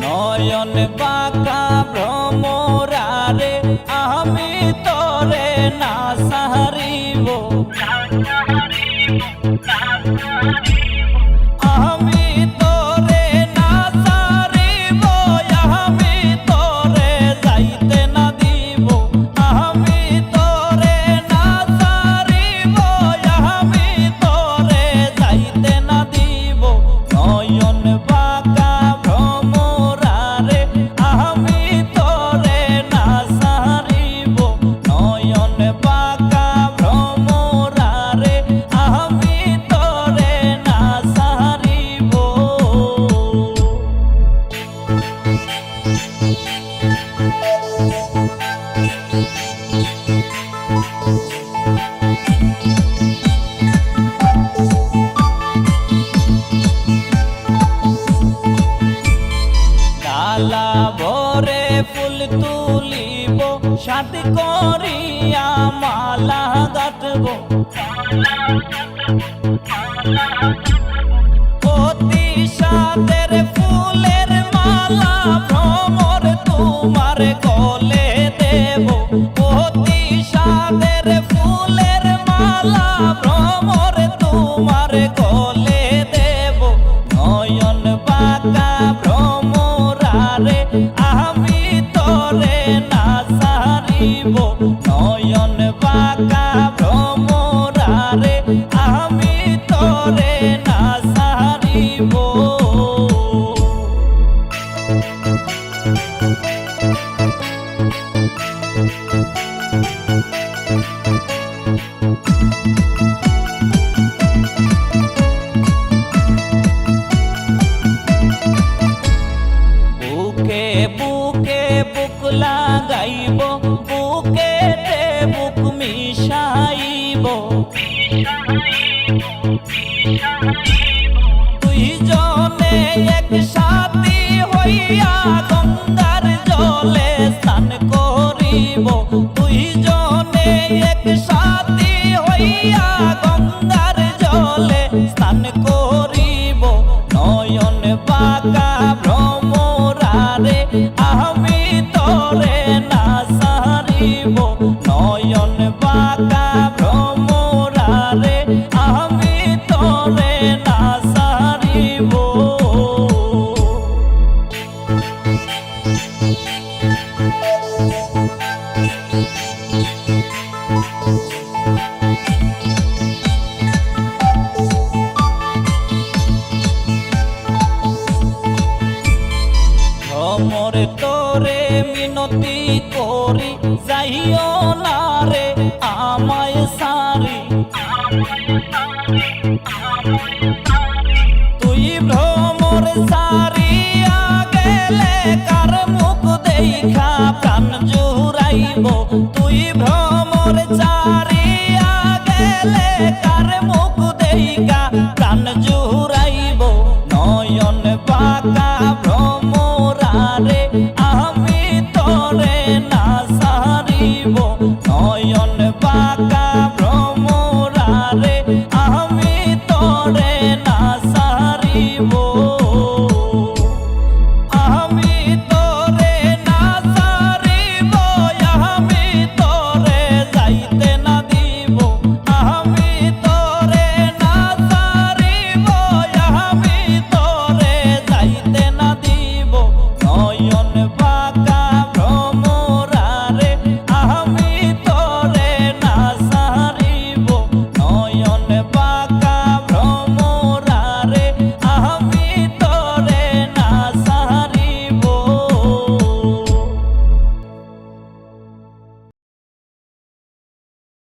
নয়ন বাঁকা ভ্রমরারে আমি তোরে না সারিব, আমি তোরে না সারিব, আমি তোরে যাইতে না দিব, আমি তোরে না সারিব, আমি তোরে যাইতে না দিব। নয়ন বাঁকা ভ্রমরারে আমি তোরে না সারিব, নয়ন বাঁকা ভ্রমরারে আমি তোরে না সারিব। ডালা ভরে ফুল তুলিব, সাথ করিয়া মালা গাঁথব, অতি সাদের ফুলের মালা ভ্রমর তোমার গলে দেব, অতি সাদের ফুলের মালা ভ্রমর তোমার গলে দেব। নয়ন বাঁকা ভ্রমরারে আমি তোরে না সারিব, নয়ন বাঁকা ভ্রমরারে আমি তোরে না সারিব। বুকে বুকে বুক লাগাইব, বুকেতে বুক মিশাইব, দুইজনে একসাথে হইয়া গঙ্গার জলে স্নান করিব, দুইজনে একসাথে হইয়া গঙ্গার জলে স্নান করিব। নয়ন বাঁকা ভ্রমরারে আমি তোরে না সারিব, নয়ন বাঁকা ভ্রমরারে আমি তোরে না সারিব। ভ্রমর তোরে মিনতি করি, যাইও না রে আমায় সারি, তুই ভ্রমর সারিয়া গেলে